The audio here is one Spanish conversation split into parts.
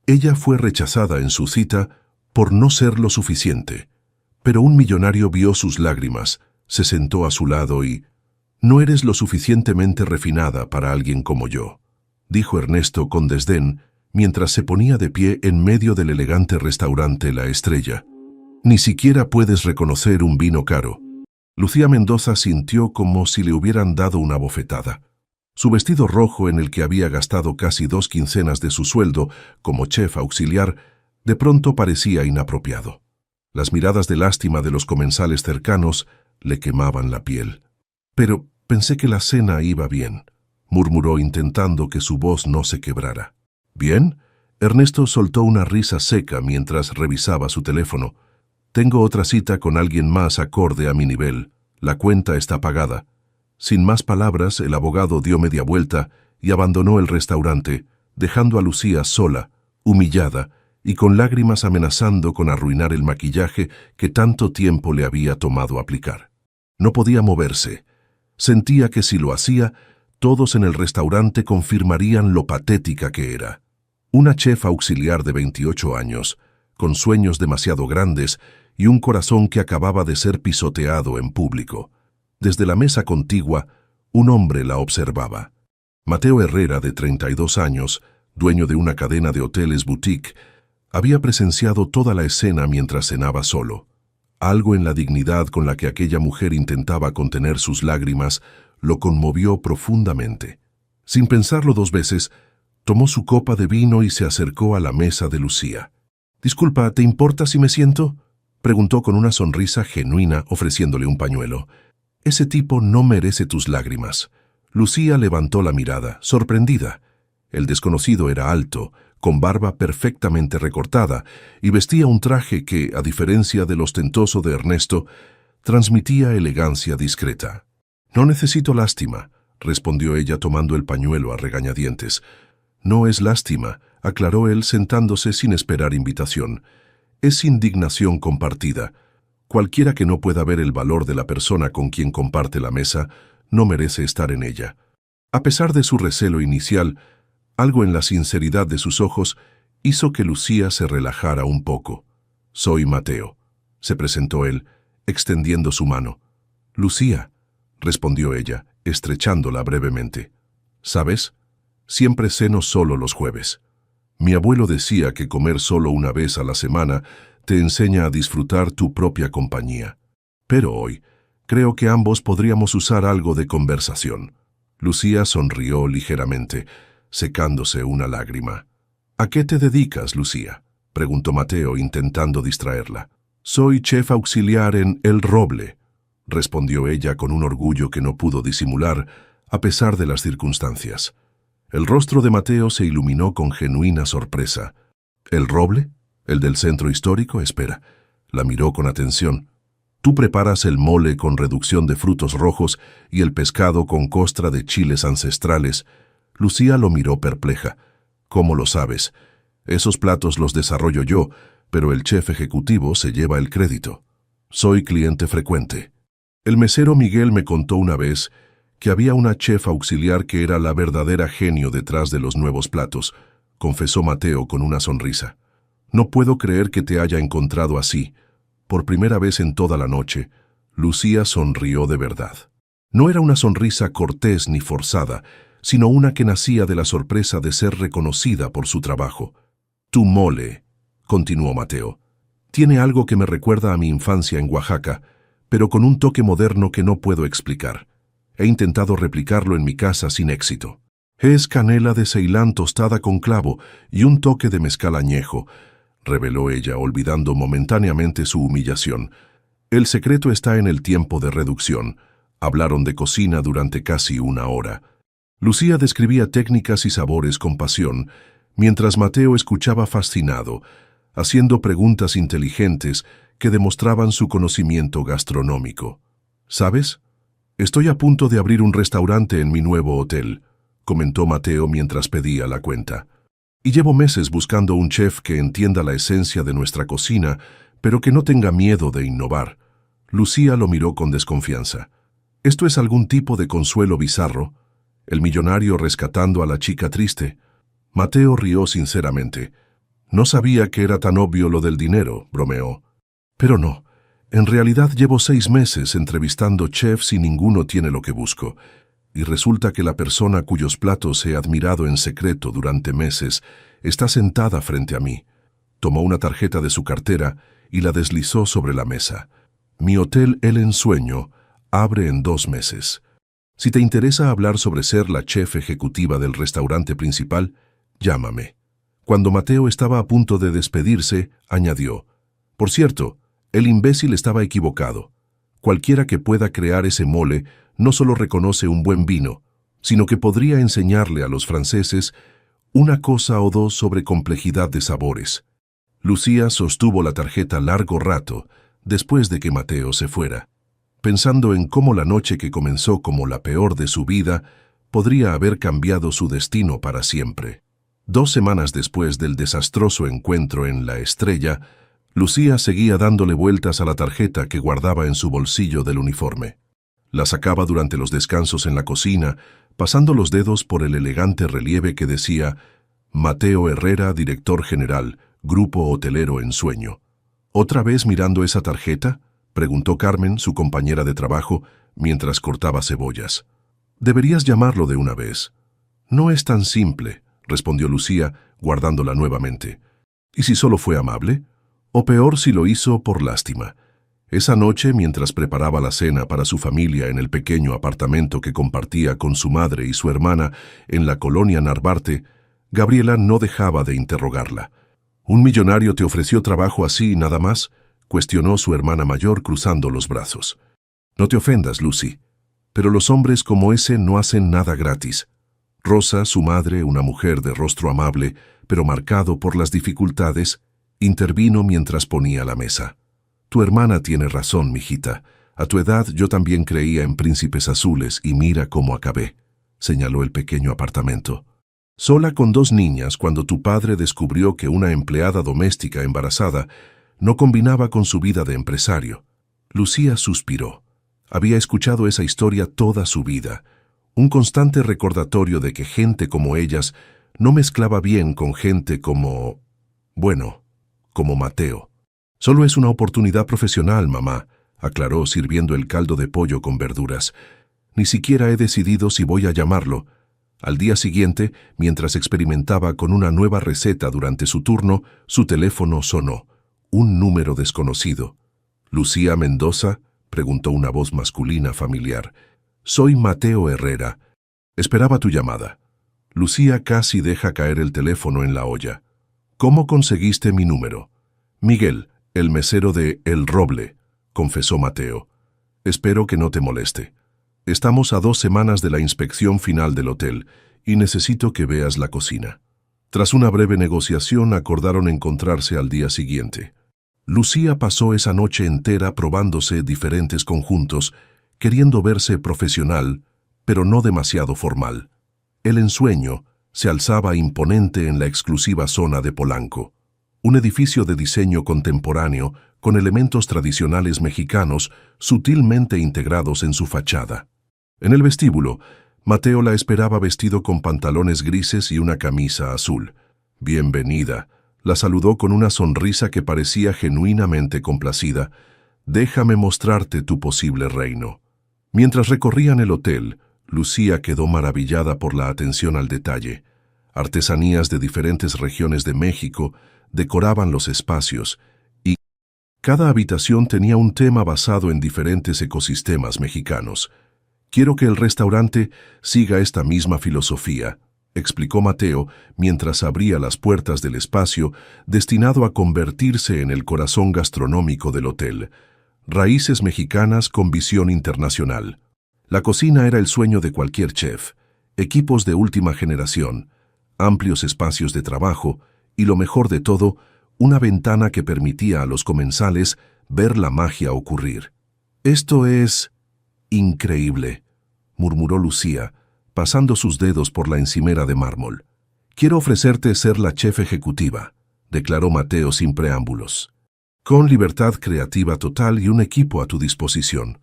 Ella fue rechazada en su cita por no ser lo suficiente, pero un millonario vio sus lágrimas, se sentó a su lado y «No eres lo suficientemente refinada para alguien como yo», dijo Ernesto con desdén mientras se ponía de pie en medio del elegante restaurante La Estrella. «Ni siquiera puedes reconocer un vino caro». Lucía Mendoza sintió como si le hubieran dado una bofetada. Su vestido rojo, en el que había gastado casi 2 quincenas de su sueldo como chef auxiliar, de pronto parecía inapropiado. Las miradas de lástima de los comensales cercanos le quemaban la piel. «Pero pensé que la cena iba bien», murmuró intentando que su voz no se quebrara. «¿Bien?» Ernesto soltó una risa seca mientras revisaba su teléfono. «Tengo otra cita con alguien más acorde a mi nivel. La cuenta está pagada». Sin más palabras, el abogado dio media vuelta y abandonó el restaurante, dejando a Lucía sola, humillada y con lágrimas amenazando con arruinar el maquillaje que tanto tiempo le había tomado aplicar. No podía moverse. Sentía que si lo hacía, todos en el restaurante confirmarían lo patética que era. Una chef auxiliar de 28 años, con sueños demasiado grandes y un corazón que acababa de ser pisoteado en público. Desde la mesa contigua, un hombre la observaba. Mateo Herrera, de 32 años, dueño de una cadena de hoteles boutique, había presenciado toda la escena mientras cenaba solo. Algo en la dignidad con la que aquella mujer intentaba contener sus lágrimas lo conmovió profundamente. Sin pensarlo 2 veces, tomó su copa de vino y se acercó a la mesa de Lucía. «Disculpa, ¿te importa si me siento?», preguntó con una sonrisa genuina, ofreciéndole un pañuelo. «Ese tipo no merece tus lágrimas». Lucía levantó la mirada, sorprendida. El desconocido era alto, con barba perfectamente recortada, y vestía un traje que, a diferencia del ostentoso de Ernesto, transmitía elegancia discreta. «No necesito lástima», respondió ella tomando el pañuelo a regañadientes. «No es lástima», aclaró él sentándose sin esperar invitación. «Es indignación compartida. Cualquiera que no pueda ver el valor de la persona con quien comparte la mesa no merece estar en ella». A pesar de su recelo inicial, algo en la sinceridad de sus ojos hizo que Lucía se relajara un poco. «Soy Mateo», se presentó él, extendiendo su mano. «Lucía», respondió ella, estrechándola brevemente. «¿Sabes? Siempre ceno solo los jueves. Mi abuelo decía que comer solo una vez a la semana te enseña a disfrutar tu propia compañía. Pero hoy, creo que ambos podríamos usar algo de conversación». Lucía sonrió ligeramente, secándose una lágrima. «¿A qué te dedicas, Lucía?», preguntó Mateo, intentando distraerla. «Soy chef auxiliar en El Roble», respondió ella con un orgullo que no pudo disimular, a pesar de las circunstancias. El rostro de Mateo se iluminó con genuina sorpresa. «¿El Roble? ¿El del centro histórico? Espera». La miró con atención. «¿Tú preparas el mole con reducción de frutos rojos y el pescado con costra de chiles ancestrales?» Lucía lo miró perpleja. «¿Cómo lo sabes? Esos platos los desarrollo yo, pero el chef ejecutivo se lleva el crédito. Soy cliente frecuente. El mesero Miguel me contó una vez que había una chef auxiliar que era la verdadera genio detrás de los nuevos platos», confesó Mateo con una sonrisa. «No puedo creer que te haya encontrado así». Por primera vez en toda la noche, Lucía sonrió de verdad. No era una sonrisa cortés ni forzada, sino una que nacía de la sorpresa de ser reconocida por su trabajo. «Tu mole», continuó Mateo, «tiene algo que me recuerda a mi infancia en Oaxaca, pero con un toque moderno que no puedo explicar. He intentado replicarlo en mi casa sin éxito. Es canela de Ceilán tostada con clavo y un toque de mezcal añejo», reveló ella, olvidando momentáneamente su humillación. «El secreto está en el tiempo de reducción». Hablaron de cocina durante casi 1 hora. Lucía describía técnicas y sabores con pasión, mientras Mateo escuchaba fascinado, haciendo preguntas inteligentes que demostraban su conocimiento gastronómico. «¿Sabes? Estoy a punto de abrir un restaurante en mi nuevo hotel», comentó Mateo mientras pedía la cuenta. «Y llevo meses buscando un chef que entienda la esencia de nuestra cocina, pero que no tenga miedo de innovar». Lucía lo miró con desconfianza. «¿Esto es algún tipo de Consuelo Bizarro? ¿El millonario rescatando a la chica triste?» Mateo rió sinceramente. No sabía que era tan obvio lo del dinero, bromeó. Pero no. En realidad llevo 6 meses entrevistando chefs y ninguno tiene lo que busco. Y resulta que la persona cuyos platos he admirado en secreto durante meses está sentada frente a mí. Tomó una tarjeta de su cartera y la deslizó sobre la mesa. Mi hotel El Ensueño abre en 2 meses. Si te interesa hablar sobre ser la chef ejecutiva del restaurante principal, llámame. Cuando Mateo estaba a punto de despedirse, añadió: por cierto, el imbécil estaba equivocado. Cualquiera que pueda crear ese mole no solo reconoce un buen vino, sino que podría enseñarle a los franceses una cosa o dos sobre complejidad de sabores. Lucía sostuvo la tarjeta largo rato después de que Mateo se fuera, pensando en cómo la noche que comenzó como la peor de su vida podría haber cambiado su destino para siempre. 2 semanas después del desastroso encuentro en La Estrella, Lucía seguía dándole vueltas a la tarjeta que guardaba en su bolsillo del uniforme. La sacaba durante los descansos en la cocina, pasando los dedos por el elegante relieve que decía Mateo Herrera, director general, Grupo Hotelero Ensueño. ¿Otra vez mirando esa tarjeta?, preguntó Carmen, su compañera de trabajo, mientras cortaba cebollas. Deberías llamarlo de una vez. No es tan simple, respondió Lucía, guardándola nuevamente. ¿Y si solo fue amable? O peor si lo hizo por lástima. Esa noche, mientras preparaba la cena para su familia en el pequeño apartamento que compartía con su madre y su hermana en la colonia Narvarte, Gabriela no dejaba de interrogarla. ¿Un millonario te ofreció trabajo así nada más?, cuestionó su hermana mayor cruzando los brazos. No te ofendas, Lucy, pero los hombres como ese no hacen nada gratis. Rosa, su madre, una mujer de rostro amable, pero marcado por las dificultades, intervino mientras ponía la mesa. Tu hermana tiene razón, mijita. A tu edad yo también creía en príncipes azules y mira cómo acabé, señaló el pequeño apartamento. Sola con 2 niñas cuando tu padre descubrió que una empleada doméstica embarazada no combinaba con su vida de empresario. Lucía suspiró. Había escuchado esa historia toda su vida, un constante recordatorio de que gente como ellas no mezclaba bien con gente como Mateo. Solo es una oportunidad profesional, mamá, aclaró sirviendo el caldo de pollo con verduras. Ni siquiera he decidido si voy a llamarlo. Al día siguiente, mientras experimentaba con una nueva receta durante su turno, su teléfono sonó. Un número desconocido. ¿Lucía Mendoza?, preguntó una voz masculina familiar. Soy Mateo Herrera. Esperaba tu llamada. Lucía casi deja caer el teléfono en la olla. ¿Cómo conseguiste mi número? Miguel, el mesero de El Roble, confesó Mateo. Espero que no te moleste. Estamos a 2 semanas de la inspección final del hotel y necesito que veas la cocina. Tras una breve negociación acordaron encontrarse al día siguiente. Lucía pasó esa noche entera probándose diferentes conjuntos, queriendo verse profesional, pero no demasiado formal. El Ensueño se alzaba imponente en la exclusiva zona de Polanco, un edificio de diseño contemporáneo con elementos tradicionales mexicanos sutilmente integrados en su fachada. En el vestíbulo, Mateo la esperaba vestido con pantalones grises y una camisa azul. Bienvenida. La saludó con una sonrisa que parecía genuinamente complacida. Déjame mostrarte tu posible reino. Mientras recorrían el hotel, Lucía quedó maravillada por la atención al detalle. Artesanías de diferentes regiones de México decoraban los espacios y cada habitación tenía un tema basado en diferentes ecosistemas mexicanos. Quiero que el restaurante siga esta misma filosofía, explicó Mateo mientras abría las puertas del espacio destinado a convertirse en el corazón gastronómico del hotel. Raíces mexicanas con visión internacional. La cocina era el sueño de cualquier chef. Equipos de última generación, amplios espacios de trabajo y, lo mejor de todo, una ventana que permitía a los comensales ver la magia ocurrir. Esto es increíble, murmuró Lucía, pasando sus dedos por la encimera de mármol. Quiero ofrecerte ser la chef ejecutiva, declaró Mateo sin preámbulos. Con libertad creativa total y un equipo a tu disposición.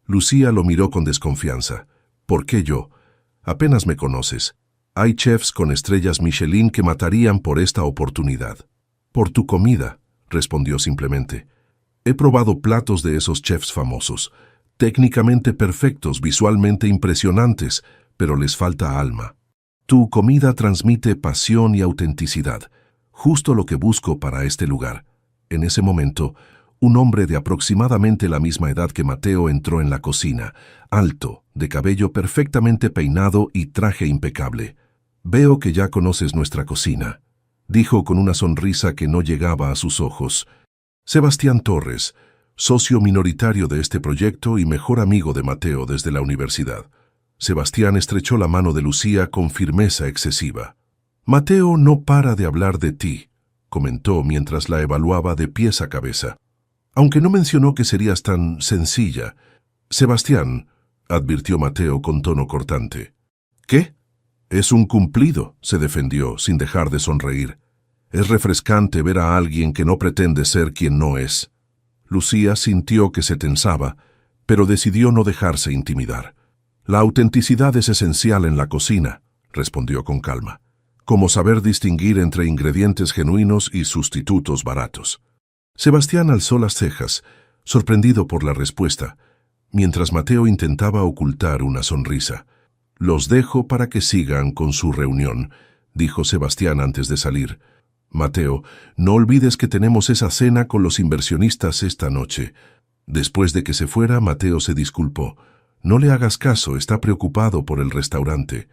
Lucía lo miró con desconfianza. ¿Por qué yo? Apenas me conoces. Hay chefs con estrellas Michelin que matarían por esta oportunidad. Por tu comida, respondió simplemente. He probado platos de esos chefs famosos, técnicamente perfectos, visualmente impresionantes, pero les falta alma. Tu comida transmite pasión y autenticidad, justo lo que busco para este lugar. En ese momento, un hombre de aproximadamente la misma edad que Mateo entró en la cocina, alto, de cabello perfectamente peinado y traje impecable. Veo que ya conoces nuestra cocina, dijo con una sonrisa que no llegaba a sus ojos. Sebastián Torres, socio minoritario de este proyecto y mejor amigo de Mateo desde la universidad. Sebastián estrechó la mano de Lucía con firmeza excesiva. Mateo no para de hablar de ti, comentó mientras la evaluaba de pies a cabeza. Aunque no mencionó que serías tan sencilla. Sebastián, advirtió Mateo con tono cortante. ¿Qué? Es un cumplido, se defendió, sin dejar de sonreír. Es refrescante ver a alguien que no pretende ser quien no es. Lucía sintió que se tensaba, pero decidió no dejarse intimidar. La autenticidad es esencial en la cocina, respondió con calma, como saber distinguir entre ingredientes genuinos y sustitutos baratos. Sebastián alzó las cejas, sorprendido por la respuesta, mientras Mateo intentaba ocultar una sonrisa. Los dejo para que sigan con su reunión, dijo Sebastián antes de salir. Mateo, no olvides que tenemos esa cena con los inversionistas esta noche. Después de que se fuera, Mateo se disculpó. No le hagas caso, está preocupado por el restaurante.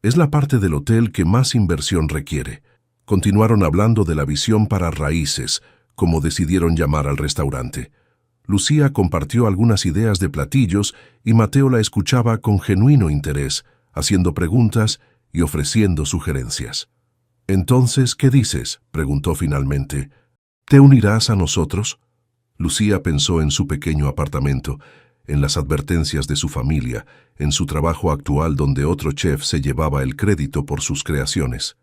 Es la parte del hotel que más inversión requiere. Continuaron hablando de la visión para Raíces, como decidieron llamar al restaurante. Lucía compartió algunas ideas de platillos y Mateo la escuchaba con genuino interés, haciendo preguntas y ofreciendo sugerencias. «Entonces, ¿qué dices?», preguntó finalmente. «¿Te unirás a nosotros?». Lucía pensó en su pequeño apartamento, en las advertencias de su familia, en su trabajo actual donde otro chef se llevaba el crédito por sus creaciones.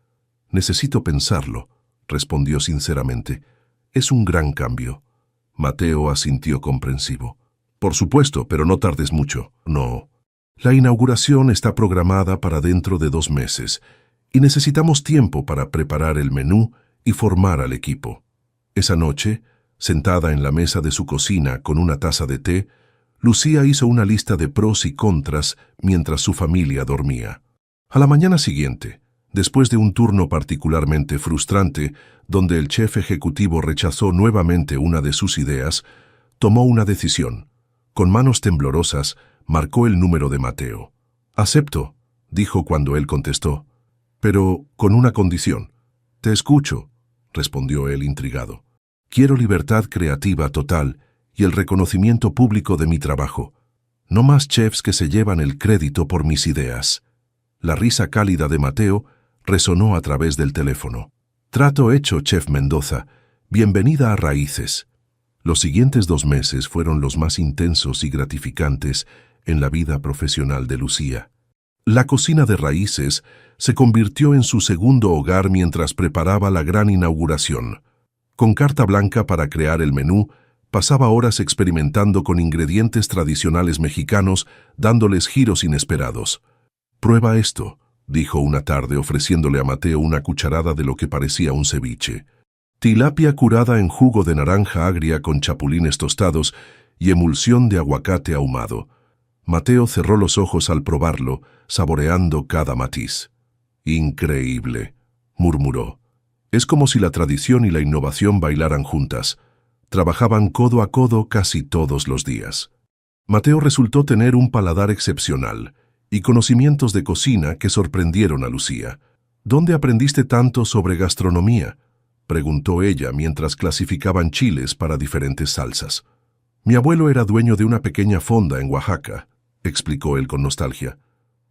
«Necesito pensarlo», respondió sinceramente. «Es un gran cambio». Mateo asintió comprensivo. «Por supuesto, pero no tardes mucho». «No. La inauguración está programada para dentro de 2 meses y necesitamos tiempo para preparar el menú y formar al equipo». Esa noche, sentada en la mesa de su cocina con una taza de té, Lucía hizo una lista de pros y contras mientras su familia dormía. A la mañana siguiente, después de un turno particularmente frustrante, donde el chef ejecutivo rechazó nuevamente una de sus ideas, tomó una decisión. Con manos temblorosas, marcó el número de Mateo. «Acepto», dijo cuando él contestó, «pero con una condición». «Te escucho», respondió él intrigado. «Quiero libertad creativa total y el reconocimiento público de mi trabajo. No más chefs que se llevan el crédito por mis ideas». La risa cálida de Mateo resonó a través del teléfono. «Trato hecho, chef Mendoza. Bienvenida a Raíces». Los siguientes 2 meses fueron los más intensos y gratificantes en la vida profesional de Lucía. La cocina de Raíces se convirtió en su segundo hogar mientras preparaba la gran inauguración. Con carta blanca para crear el menú, pasaba horas experimentando con ingredientes tradicionales mexicanos, dándoles giros inesperados. «Prueba esto», dijo una tarde ofreciéndole a Mateo una cucharada de lo que parecía un ceviche. Tilapia curada en jugo de naranja agria con chapulines tostados y emulsión de aguacate ahumado. Mateo cerró los ojos al probarlo, saboreando cada matiz. «Increíble», murmuró. «Es como si la tradición y la innovación bailaran juntas. Trabajaban codo a codo casi todos los días». Mateo resultó tener un paladar excepcional y conocimientos de cocina que sorprendieron a Lucía. «¿Dónde aprendiste tanto sobre gastronomía?», preguntó ella mientras clasificaban chiles para diferentes salsas. «Mi abuelo era dueño de una pequeña fonda en Oaxaca», explicó él con nostalgia.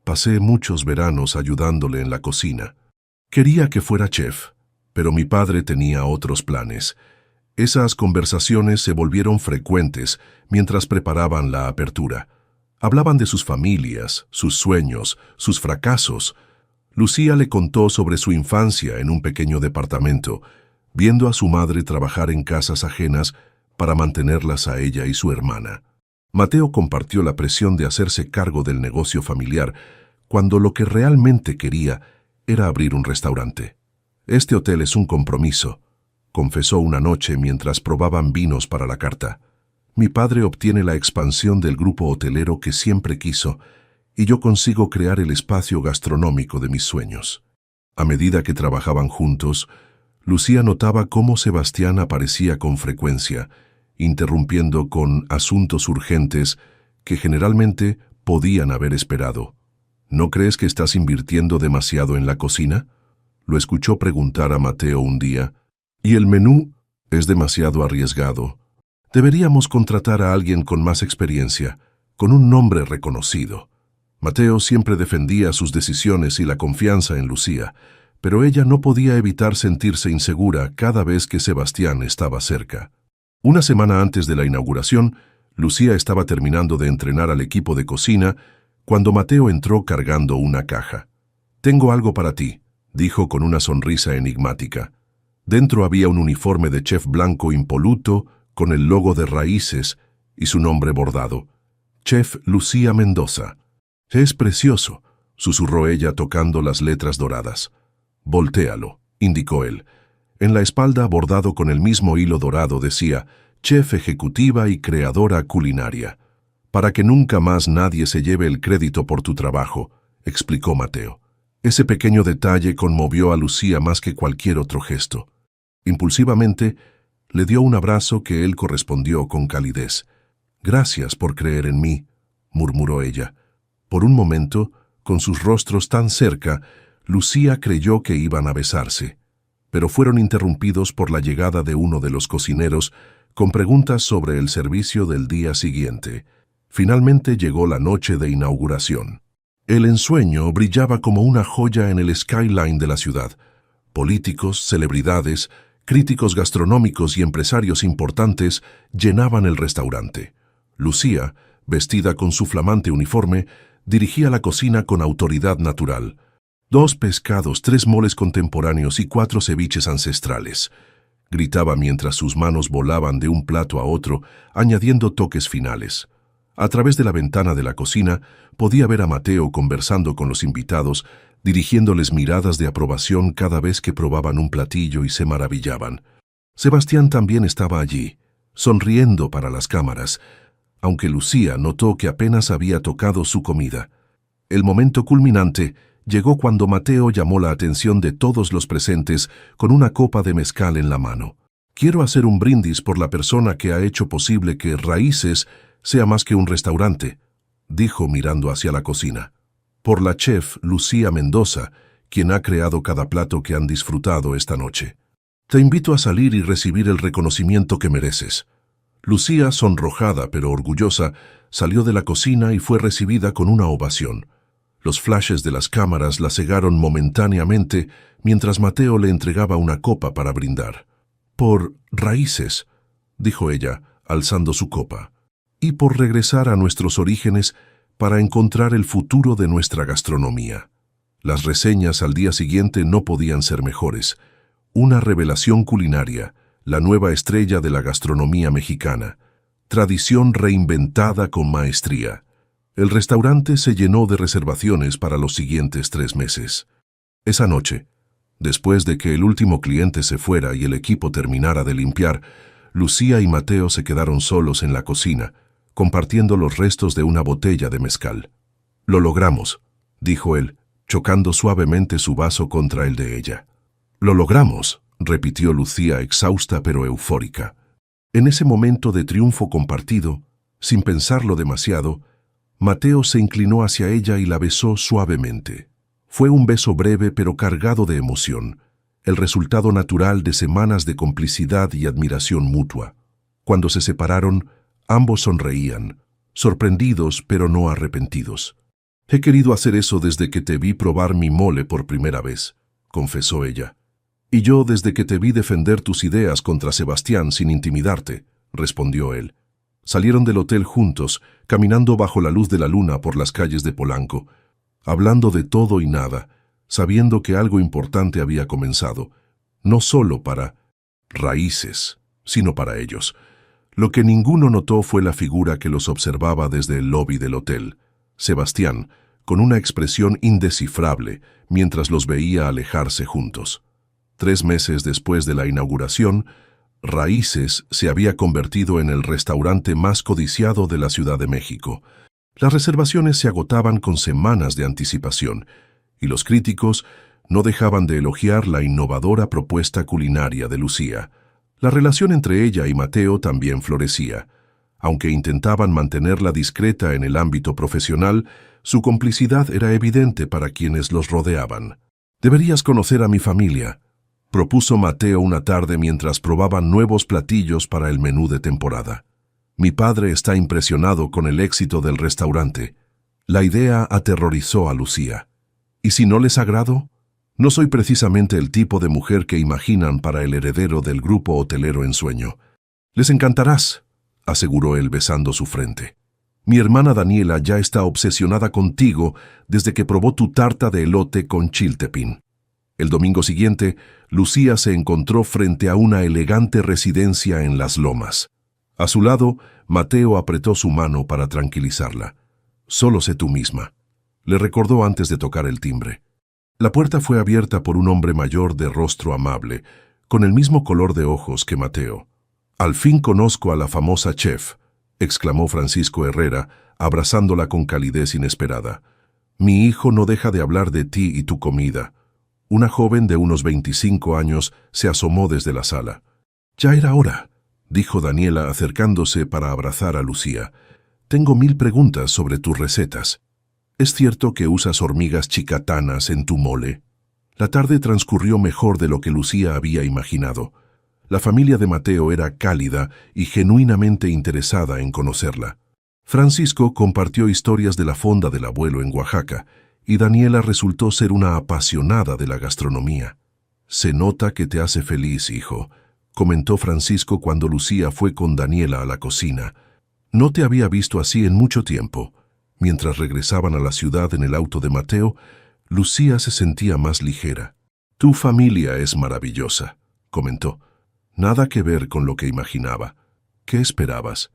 «Pasé muchos veranos ayudándole en la cocina. Quería que fuera chef, pero mi padre tenía otros planes». Esas conversaciones se volvieron frecuentes mientras preparaban la apertura. Hablaban de sus familias, sus sueños, sus fracasos. Lucía le contó sobre su infancia en un pequeño departamento, viendo a su madre trabajar en casas ajenas para mantenerlas a ella y su hermana. Mateo compartió la presión de hacerse cargo del negocio familiar, cuando lo que realmente quería era abrir un restaurante. «Este hotel es un compromiso», confesó una noche mientras probaban vinos para la carta. Mi padre obtiene la expansión del grupo hotelero que siempre quiso, y yo consigo crear el espacio gastronómico de mis sueños. A medida que trabajaban juntos, Lucía notaba cómo Sebastián aparecía con frecuencia, interrumpiendo con asuntos urgentes que generalmente podían haber esperado. ¿No crees que estás invirtiendo demasiado en la cocina?, lo escuchó preguntar a Mateo un día. ¿Y el menú? Es demasiado arriesgado. Deberíamos contratar a alguien con más experiencia, con un nombre reconocido. Mateo siempre defendía sus decisiones y la confianza en Lucía, pero ella no podía evitar sentirse insegura cada vez que Sebastián estaba cerca. Una semana antes de la inauguración, Lucía estaba terminando de entrenar al equipo de cocina cuando Mateo entró cargando una caja. «Tengo algo para ti», dijo con una sonrisa enigmática. Dentro había un uniforme de chef blanco impoluto con el logo de Raíces y su nombre bordado. Chef Lucía Mendoza. «Es precioso», susurró ella tocando las letras doradas. «Voltéalo», indicó él. En la espalda, bordado con el mismo hilo dorado, decía «Chef ejecutiva y creadora culinaria». «Para que nunca más nadie se lleve el crédito por tu trabajo», explicó Mateo. Ese pequeño detalle conmovió a Lucía más que cualquier otro gesto. Impulsivamente, le dio un abrazo que él correspondió con calidez. «Gracias por creer en mí», murmuró ella. Por un momento, con sus rostros tan cerca, Lucía creyó que iban a besarse, pero fueron interrumpidos por la llegada de uno de los cocineros con preguntas sobre el servicio del día siguiente. Finalmente llegó la noche de inauguración. El ensueño brillaba como una joya en el skyline de la ciudad. Políticos, celebridades, críticos gastronómicos y empresarios importantes llenaban el restaurante. Lucía, vestida con su flamante uniforme, dirigía la cocina con autoridad natural. 2 pescados, 3 moles contemporáneos y 4 ceviches ancestrales. Gritaba mientras sus manos volaban de un plato a otro, añadiendo toques finales. A través de la ventana de la cocina podía ver a Mateo conversando con los invitados, dirigiéndoles miradas de aprobación cada vez que probaban un platillo y se maravillaban. Sebastián también estaba allí, sonriendo para las cámaras, aunque Lucía notó que apenas había tocado su comida. El momento culminante llegó cuando Mateo llamó la atención de todos los presentes con una copa de mezcal en la mano. «Quiero hacer un brindis por la persona que ha hecho posible que Raíces sea más que un restaurante», dijo mirando hacia la cocina. «Por la chef Lucía Mendoza, quien ha creado cada plato que han disfrutado esta noche. Te invito a salir y recibir el reconocimiento que mereces». Lucía, sonrojada pero orgullosa, salió de la cocina y fue recibida con una ovación. Los flashes de las cámaras la cegaron momentáneamente mientras Mateo le entregaba una copa para brindar. «Por Raíces», dijo ella, alzando su copa, «y por regresar a nuestros orígenes para encontrar el futuro de nuestra gastronomía». Las reseñas al día siguiente no podían ser mejores. Una revelación culinaria, la nueva estrella de la gastronomía mexicana. Tradición reinventada con maestría. El restaurante se llenó de reservaciones para los siguientes 3 meses. Esa noche, después de que el último cliente se fuera y el equipo terminara de limpiar, Lucía y Mateo se quedaron solos en la cocina, compartiendo los restos de una botella de mezcal. «Lo logramos», dijo él, chocando suavemente su vaso contra el de ella. «Lo logramos», repitió Lucía exhausta pero eufórica. En ese momento de triunfo compartido, sin pensarlo demasiado, Mateo se inclinó hacia ella y la besó suavemente. Fue un beso breve pero cargado de emoción, el resultado natural de semanas de complicidad y admiración mutua. Cuando se separaron, ambos sonreían, sorprendidos pero no arrepentidos. «He querido hacer eso desde que te vi probar mi mole por primera vez», confesó ella. «Y yo desde que te vi defender tus ideas contra Sebastián sin intimidarte», respondió él. Salieron del hotel juntos, caminando bajo la luz de la luna por las calles de Polanco, hablando de todo y nada, sabiendo que algo importante había comenzado, no solo para Raíces, sino para ellos. Lo que ninguno notó fue la figura que los observaba desde el lobby del hotel, Sebastián, con una expresión indescifrable, mientras los veía alejarse juntos. 3 meses después de la inauguración, Raíces se había convertido en el restaurante más codiciado de la Ciudad de México. Las reservaciones se agotaban con semanas de anticipación, y los críticos no dejaban de elogiar la innovadora propuesta culinaria de Lucía. La relación entre ella y Mateo también florecía. Aunque intentaban mantenerla discreta en el ámbito profesional, su complicidad era evidente para quienes los rodeaban. «Deberías conocer a mi familia», propuso Mateo una tarde mientras probaban nuevos platillos para el menú de temporada. «Mi padre está impresionado con el éxito del restaurante». La idea aterrorizó a Lucía. «¿Y si no les agrado? No soy precisamente el tipo de mujer que imaginan para el heredero del grupo hotelero en sueño». «Les encantarás», aseguró él besando su frente. «Mi hermana Daniela ya está obsesionada contigo desde que probó tu tarta de elote con chiltepín». El domingo siguiente, Lucía se encontró frente a una elegante residencia en Las Lomas. A su lado, Mateo apretó su mano para tranquilizarla. «Solo sé tú misma», le recordó antes de tocar el timbre. La puerta fue abierta por un hombre mayor de rostro amable, con el mismo color de ojos que Mateo. «Al fin conozco a la famosa chef», exclamó Francisco Herrera, abrazándola con calidez inesperada. «Mi hijo no deja de hablar de ti y tu comida». Una joven de unos 25 años se asomó desde la sala. «Ya era hora», dijo Daniela acercándose para abrazar a Lucía. «Tengo 1000 preguntas sobre tus recetas. ¿Es cierto que usas hormigas chicatanas en tu mole?». La tarde transcurrió mejor de lo que Lucía había imaginado. La familia de Mateo era cálida y genuinamente interesada en conocerla. Francisco compartió historias de la fonda del abuelo en Oaxaca, y Daniela resultó ser una apasionada de la gastronomía. «Se nota que te hace feliz, hijo», comentó Francisco cuando Lucía fue con Daniela a la cocina. «No te había visto así en mucho tiempo». Mientras regresaban a la ciudad en el auto de Mateo, Lucía se sentía más ligera. «Tu familia es maravillosa», comentó. «Nada que ver con lo que imaginaba. ¿Qué esperabas?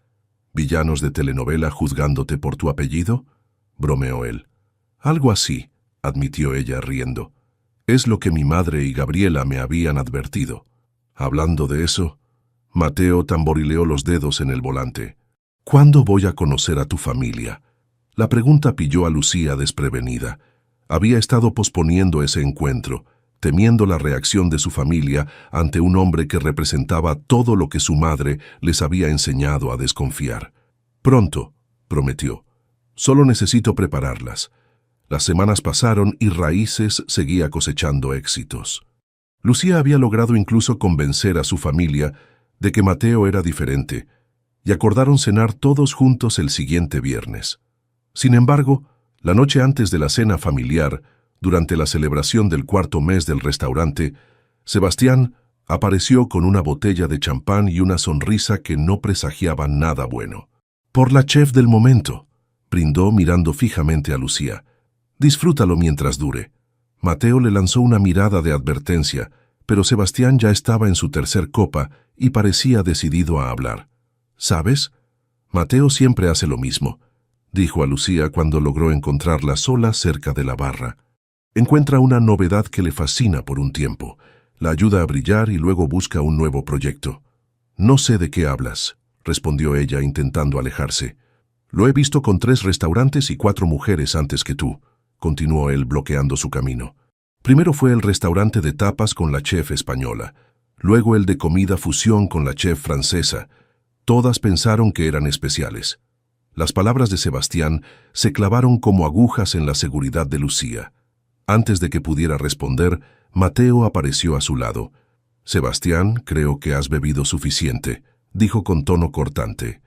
¿Villanos de telenovela juzgándote por tu apellido?», bromeó él. «Algo así», admitió ella riendo. «Es lo que mi madre y Gabriela me habían advertido». Hablando de eso, Mateo tamborileó los dedos en el volante. «¿Cuándo voy a conocer a tu familia?». La pregunta pilló a Lucía desprevenida. Había estado posponiendo ese encuentro, temiendo la reacción de su familia ante un hombre que representaba todo lo que su madre les había enseñado a desconfiar. «Pronto», prometió. «Solo necesito prepararlas». Las semanas pasaron y Raíces seguía cosechando éxitos. Lucía había logrado incluso convencer a su familia de que Mateo era diferente, y acordaron cenar todos juntos el siguiente viernes. Sin embargo, la noche antes de la cena familiar, durante la celebración del 4º mes del restaurante, Sebastián apareció con una botella de champán y una sonrisa que no presagiaba nada bueno. «Por la chef del momento», brindó mirando fijamente a Lucía. «Disfrútalo mientras dure». Mateo le lanzó una mirada de advertencia, pero Sebastián ya estaba en su 3er copa y parecía decidido a hablar. «¿Sabes? Mateo siempre hace lo mismo», dijo a Lucía cuando logró encontrarla sola cerca de la barra. «Encuentra una novedad que le fascina por un tiempo, la ayuda a brillar y luego busca un nuevo proyecto». «No sé de qué hablas», respondió ella intentando alejarse. «Lo he visto con 3 restaurantes y 4 mujeres antes que tú», continuó él bloqueando su camino. «Primero fue el restaurante de tapas con la chef española, luego el de comida fusión con la chef francesa. Todas pensaron que eran especiales». Las palabras de Sebastián se clavaron como agujas en la seguridad de Lucía. Antes de que pudiera responder, Mateo apareció a su lado. «Sebastián, creo que has bebido suficiente», dijo con tono cortante.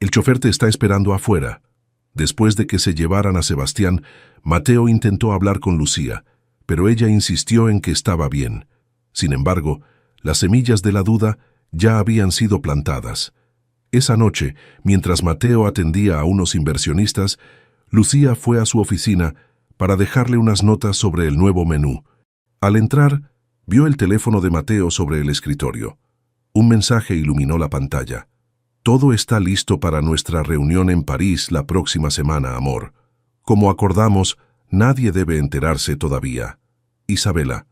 «El chofer te está esperando afuera». Después de que se llevaran a Sebastián, Mateo intentó hablar con Lucía, pero ella insistió en que estaba bien. Sin embargo, las semillas de la duda ya habían sido plantadas. Esa noche, mientras Mateo atendía a unos inversionistas, Lucía fue a su oficina para dejarle unas notas sobre el nuevo menú. Al entrar, vio el teléfono de Mateo sobre el escritorio. Un mensaje iluminó la pantalla. «Todo está listo para nuestra reunión en París la próxima semana, amor. Como acordamos, nadie debe enterarse todavía. Isabela».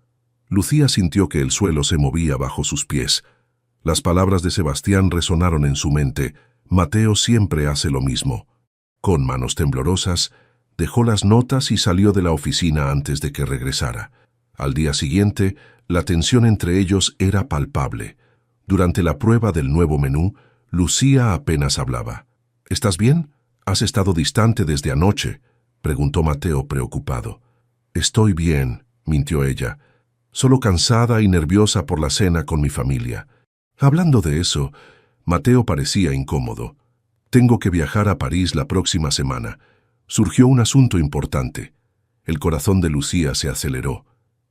Lucía sintió que el suelo se movía bajo sus pies. Las palabras de Sebastián resonaron en su mente. Mateo siempre hace lo mismo. Con manos temblorosas, dejó las notas y salió de la oficina antes de que regresara. Al día siguiente, la tensión entre ellos era palpable. Durante la prueba del nuevo menú, Lucía apenas hablaba. «¿Estás bien? ¿Has estado distante desde anoche?», preguntó Mateo preocupado. «Estoy bien», mintió ella. «Solo cansada y nerviosa por la cena con mi familia». Hablando de eso, Mateo parecía incómodo. «Tengo que viajar a París la próxima semana. Surgió un asunto importante». El corazón de Lucía se aceleró.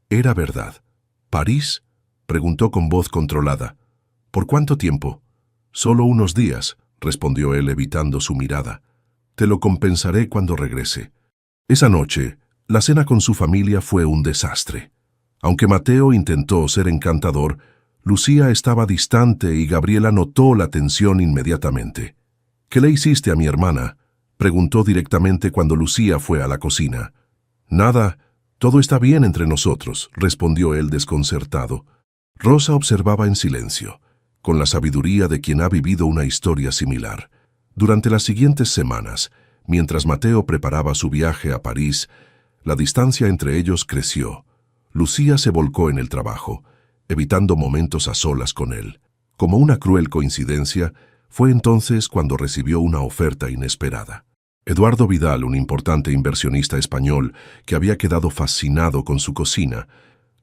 Era verdad. «¿París?», preguntó con voz controlada. «¿Por cuánto tiempo?». «Solo unos días», respondió él evitando su mirada. «Te lo compensaré cuando regrese». Esa noche, la cena con su familia fue un desastre. Aunque Mateo intentó ser encantador, Lucía estaba distante y Gabriela notó la tensión inmediatamente. «¿Qué le hiciste a mi hermana?», preguntó directamente cuando Lucía fue a la cocina. «Nada, todo está bien entre nosotros», respondió él desconcertado. Rosa observaba en silencio, con la sabiduría de quien ha vivido una historia similar. Durante las siguientes semanas, mientras Mateo preparaba su viaje a París, la distancia entre ellos creció. Lucía se volcó en el trabajo, evitando momentos a solas con él. Como una cruel coincidencia, fue entonces cuando recibió una oferta inesperada. Eduardo Vidal, un importante inversionista español que había quedado fascinado con su cocina,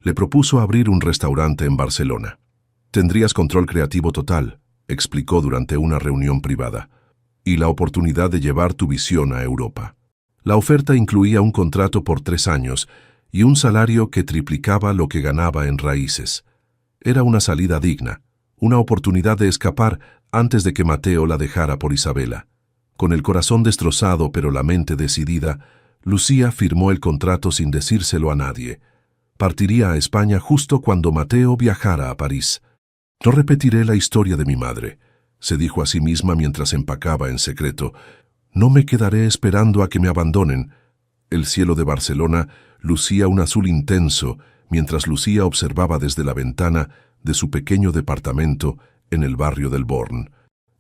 le propuso abrir un restaurante en Barcelona. «Tendrías control creativo total», explicó durante una reunión privada, «y la oportunidad de llevar tu visión a Europa». La oferta incluía un contrato por 3 años y un salario que triplicaba lo que ganaba en raíces. Era una salida digna, una oportunidad de escapar antes de que Mateo la dejara por Isabela. Con el corazón destrozado pero la mente decidida, Lucía firmó el contrato sin decírselo a nadie. Partiría a España justo cuando Mateo viajara a París. «No repetiré la historia de mi madre», se dijo a sí misma mientras empacaba en secreto. «No me quedaré esperando a que me abandonen». El cielo de Barcelona lucía un azul intenso mientras Lucía observaba desde la ventana de su pequeño departamento en el barrio del Born.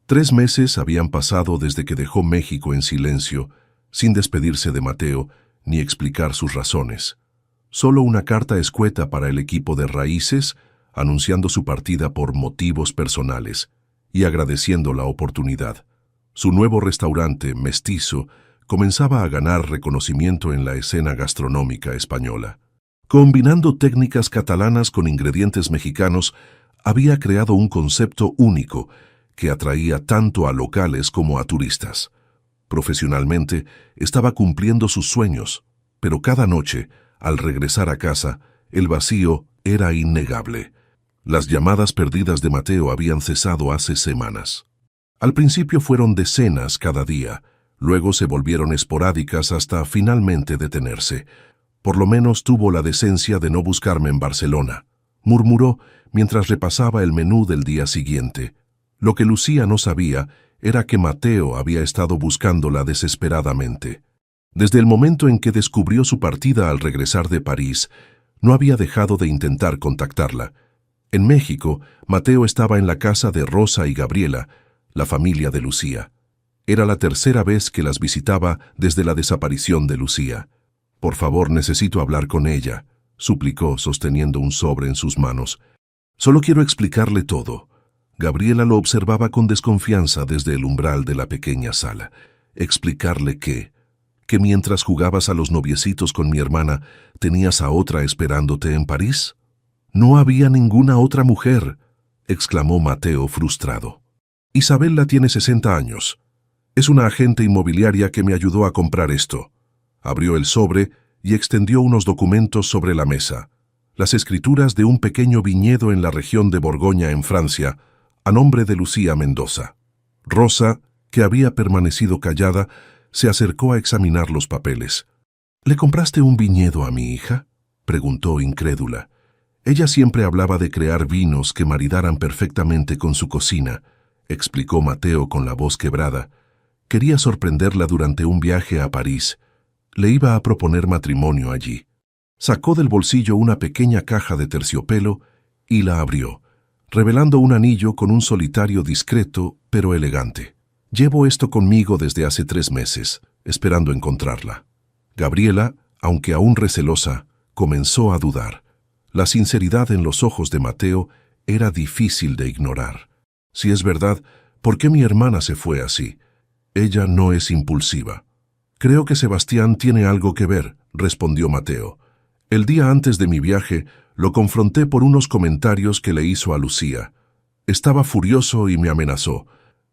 3 meses habían pasado desde que dejó México en silencio, sin despedirse de Mateo ni explicar sus razones. Solo una carta escueta para el equipo de Raíces, anunciando su partida por motivos personales y agradeciendo la oportunidad. Su nuevo restaurante, Mestizo, comenzaba a ganar reconocimiento en la escena gastronómica española. Combinando técnicas catalanas con ingredientes mexicanos, había creado un concepto único que atraía tanto a locales como a turistas. Profesionalmente, estaba cumpliendo sus sueños, pero cada noche, al regresar a casa, el vacío era innegable. Las llamadas perdidas de Mateo habían cesado hace semanas. Al principio fueron decenas cada día, luego se volvieron esporádicas hasta finalmente detenerse. «Por lo menos tuvo la decencia de no buscarme en Barcelona», murmuró mientras repasaba el menú del día siguiente. Lo que Lucía no sabía era que Mateo había estado buscándola desesperadamente. Desde el momento en que descubrió su partida al regresar de París, no había dejado de intentar contactarla. En México, Mateo estaba en la casa de Rosa y Gabriela, la familia de Lucía. Era la 3ª vez que las visitaba desde la desaparición de Lucía. «Por favor, necesito hablar con ella», suplicó sosteniendo un sobre en sus manos. «Solo quiero explicarle todo». Gabriela lo observaba con desconfianza desde el umbral de la pequeña sala. «¿Explicarle qué? ¿Que mientras jugabas a los noviecitos con mi hermana, tenías a otra esperándote en París?» «No había ninguna otra mujer», exclamó Mateo frustrado. «Isabela tiene 60 años. Es una agente inmobiliaria que me ayudó a comprar esto». Abrió el sobre y extendió unos documentos sobre la mesa. Las escrituras de un pequeño viñedo en la región de Borgoña, en Francia, a nombre de Lucía Mendoza. Rosa, que había permanecido callada, se acercó a examinar los papeles. «¿Le compraste un viñedo a mi hija?», preguntó incrédula. Ella siempre hablaba de crear vinos que maridaran perfectamente con su cocina, explicó Mateo con la voz quebrada. Quería sorprenderla durante un viaje a París. Le iba a proponer matrimonio allí. Sacó del bolsillo una pequeña caja de terciopelo y la abrió, revelando un anillo con un solitario discreto pero elegante. Llevo esto conmigo desde hace 3 meses, esperando encontrarla. Gabriela, aunque aún recelosa, comenzó a dudar. La sinceridad en los ojos de Mateo era difícil de ignorar. Si es verdad, ¿por qué mi hermana se fue así? Ella no es impulsiva. Creo que Sebastián tiene algo que ver, respondió Mateo. El día antes de mi viaje, lo confronté por unos comentarios que le hizo a Lucía. Estaba furioso y me amenazó.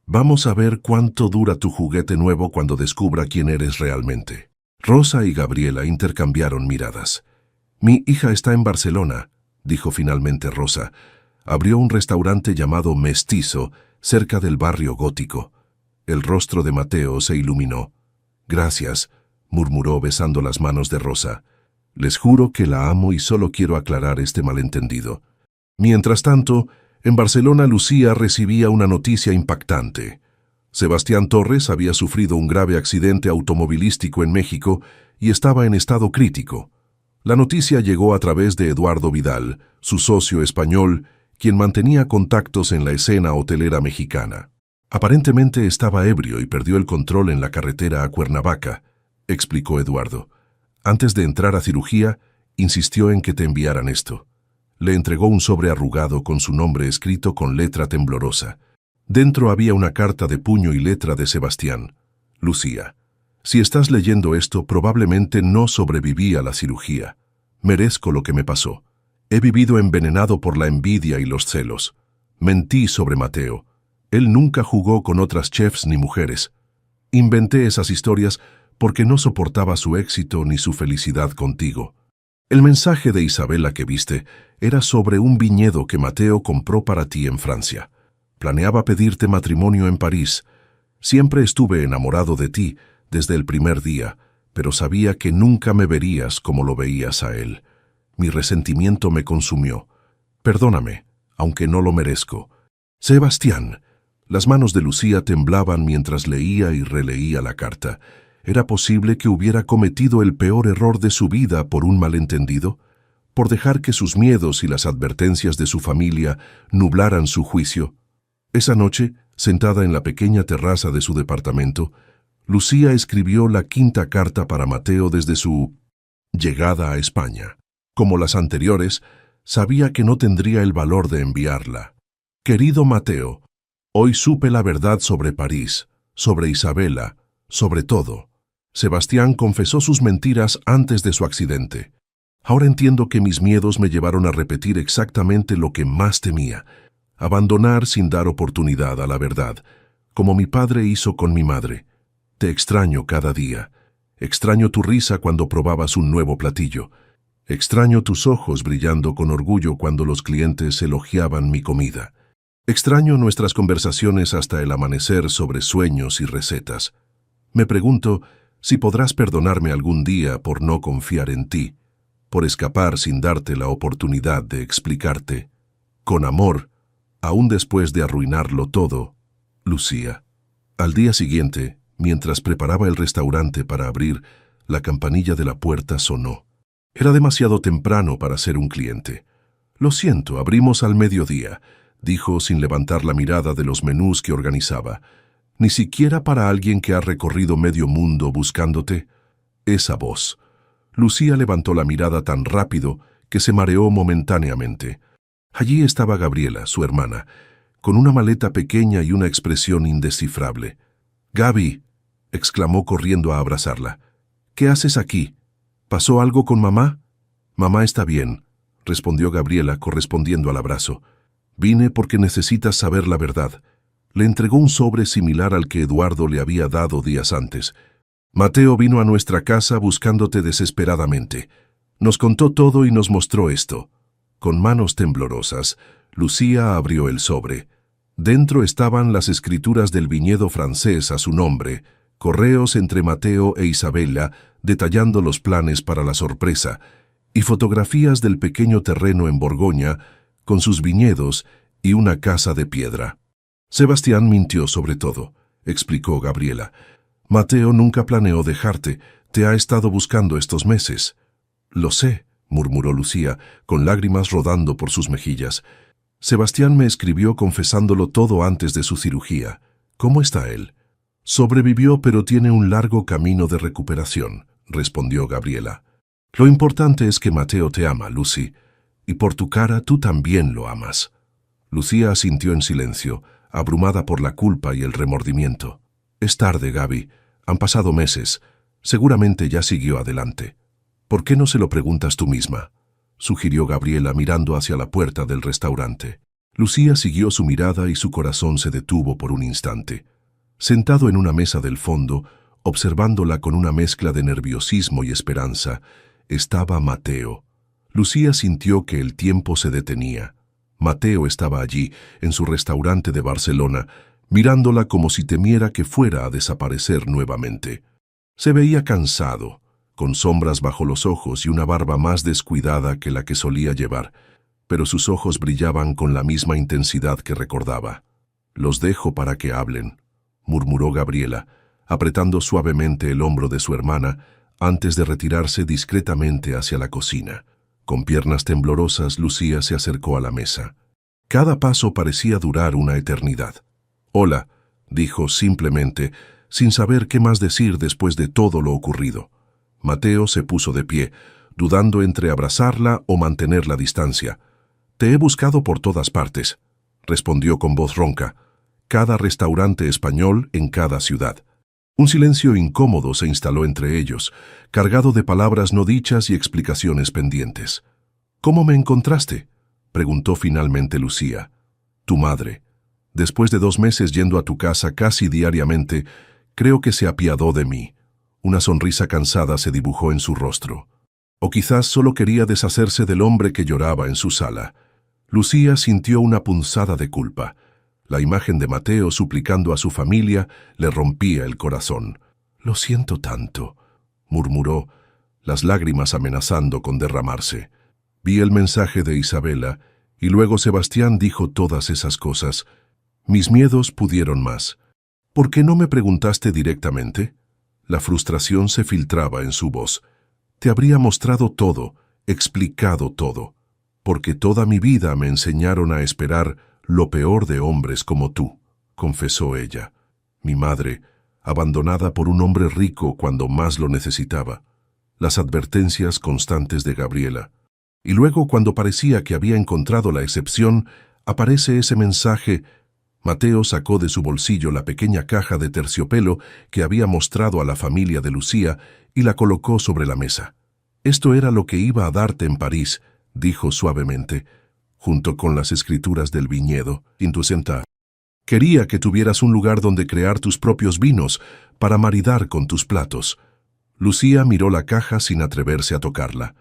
Vamos a ver cuánto dura tu juguete nuevo cuando descubra quién eres realmente. Rosa y Gabriela intercambiaron miradas. Mi hija está en Barcelona, dijo finalmente Rosa. Abrió un restaurante llamado Mestizo, cerca del barrio gótico. El rostro de Mateo se iluminó. Gracias, murmuró besando las manos de Rosa. Les juro que la amo y solo quiero aclarar este malentendido. Mientras tanto, en Barcelona Lucía recibía una noticia impactante. Sebastián Torres había sufrido un grave accidente automovilístico en México y estaba en estado crítico. La noticia llegó a través de Eduardo Vidal, su socio español, quien mantenía contactos en la escena hotelera mexicana. Aparentemente estaba ebrio y perdió el control en la carretera a Cuernavaca, explicó Eduardo. Antes de entrar a cirugía, insistió en que te enviaran esto. Le entregó un sobre arrugado con su nombre escrito con letra temblorosa. Dentro había una carta de puño y letra de Sebastián. Lucía, si estás leyendo esto, probablemente no sobreviví a la cirugía. Merezco lo que me pasó. He vivido envenenado por la envidia y los celos. Mentí sobre Mateo. Él nunca jugó con otras chefs ni mujeres. Inventé esas historias porque no soportaba su éxito ni su felicidad contigo. El mensaje de Isabela que viste era sobre un viñedo que Mateo compró para ti en Francia. Planeaba pedirte matrimonio en París. Siempre estuve enamorado de ti desde el primer día, pero sabía que nunca me verías como lo veías a él. Mi resentimiento me consumió. Perdóname, aunque no lo merezco. Sebastián. Las manos de Lucía temblaban mientras leía y releía la carta. ¿Era posible que hubiera cometido el peor error de su vida por un malentendido? ¿Por dejar que sus miedos y las advertencias de su familia nublaran su juicio? Esa noche, sentada en la pequeña terraza de su departamento, Lucía escribió la 5ª carta para Mateo desde su llegada a España. Como las anteriores, sabía que no tendría el valor de enviarla. Querido Mateo, hoy supe la verdad sobre París, sobre Isabela, sobre todo. Sebastián confesó sus mentiras antes de su accidente. Ahora entiendo que mis miedos me llevaron a repetir exactamente lo que más temía, abandonar sin dar oportunidad a la verdad, como mi padre hizo con mi madre. Te extraño cada día. Extraño tu risa cuando probabas un nuevo platillo. Extraño tus ojos brillando con orgullo cuando los clientes elogiaban mi comida. Extraño nuestras conversaciones hasta el amanecer sobre sueños y recetas. Me pregunto si podrás perdonarme algún día por no confiar en ti, por escapar sin darte la oportunidad de explicarte. Con amor, aún después de arruinarlo todo, Lucía. Al día siguiente, mientras preparaba el restaurante para abrir, la campanilla de la puerta sonó. Era demasiado temprano para ser un cliente. Lo siento, abrimos al mediodía, dijo sin levantar la mirada de los menús que organizaba. Ni siquiera para alguien que ha recorrido medio mundo buscándote. Esa voz. Lucía levantó la mirada tan rápido que se mareó momentáneamente. Allí estaba Gabriela, su hermana, con una maleta pequeña y una expresión indescifrable. «Gaby», exclamó corriendo a abrazarla. «¿Qué haces aquí? ¿Pasó algo con mamá?» «Mamá está bien», respondió Gabriela correspondiendo al abrazo. «Vine porque necesitas saber la verdad». Le entregó un sobre similar al que Eduardo le había dado días antes. «Mateo vino a nuestra casa buscándote desesperadamente. Nos contó todo y nos mostró esto». Con manos temblorosas, Lucía abrió el sobre. Dentro estaban las escrituras del viñedo francés a su nombre, correos entre Mateo e Isabela detallando los planes para la sorpresa, y fotografías del pequeño terreno en Borgoña con sus viñedos y una casa de piedra. «Sebastián mintió sobre todo», explicó Gabriela. «Mateo nunca planeó dejarte, te ha estado buscando estos meses». «Lo sé», murmuró Lucía, con lágrimas rodando por sus mejillas. Sebastián me escribió confesándolo todo antes de su cirugía. ¿Cómo está él? Sobrevivió, pero tiene un largo camino de recuperación, respondió Gabriela. Lo importante es que Mateo te ama, Lucy, y por tu cara tú también lo amas. Lucía asintió en silencio, abrumada por la culpa y el remordimiento. Es tarde, Gaby. Han pasado meses. Seguramente ya siguió adelante. ¿Por qué no se lo preguntas tú misma?, sugirió Gabriela mirando hacia la puerta del restaurante. Lucía siguió su mirada y su corazón se detuvo por un instante. Sentado en una mesa del fondo, observándola con una mezcla de nerviosismo y esperanza, estaba Mateo. Lucía sintió que el tiempo se detenía. Mateo estaba allí, en su restaurante de Barcelona, mirándola como si temiera que fuera a desaparecer nuevamente. Se veía cansado, con sombras bajo los ojos y una barba más descuidada que la que solía llevar, pero sus ojos brillaban con la misma intensidad que recordaba. «Los dejo para que hablen», murmuró Gabriela, apretando suavemente el hombro de su hermana antes de retirarse discretamente hacia la cocina. Con piernas temblorosas, Lucía se acercó a la mesa. Cada paso parecía durar una eternidad. «Hola», dijo simplemente, sin saber qué más decir después de todo lo ocurrido. Mateo se puso de pie, dudando entre abrazarla o mantener la distancia. «Te he buscado por todas partes», respondió con voz ronca. «Cada restaurante español en cada ciudad». Un silencio incómodo se instaló entre ellos, cargado de palabras no dichas y explicaciones pendientes. «¿Cómo me encontraste?», preguntó finalmente Lucía. «Tu madre. Después de 2 meses yendo a tu casa casi diariamente, creo que se apiadó de mí». Una sonrisa cansada se dibujó en su rostro. O quizás solo quería deshacerse del hombre que lloraba en su sala. Lucía sintió una punzada de culpa. La imagen de Mateo suplicando a su familia le rompía el corazón. «Lo siento tanto», murmuró, las lágrimas amenazando con derramarse. «Vi el mensaje de Isabela, y luego Sebastián dijo todas esas cosas. Mis miedos pudieron más. ¿Por qué no me preguntaste directamente?». La frustración se filtraba en su voz. «Te habría mostrado todo, explicado todo, porque toda mi vida me enseñaron a esperar lo peor de hombres como tú», confesó ella. «Mi madre, abandonada por un hombre rico cuando más lo necesitaba». Las advertencias constantes de Gabriela. Y luego, cuando parecía que había encontrado la excepción, aparece ese mensaje. Mateo sacó de su bolsillo la pequeña caja de terciopelo que había mostrado a la familia de Lucía y la colocó sobre la mesa. «Esto era lo que iba a darte en París», dijo suavemente, «junto con las escrituras del viñedo, en tu senta. Quería que tuvieras un lugar donde crear tus propios vinos para maridar con tus platos». Lucía miró la caja sin atreverse a tocarla.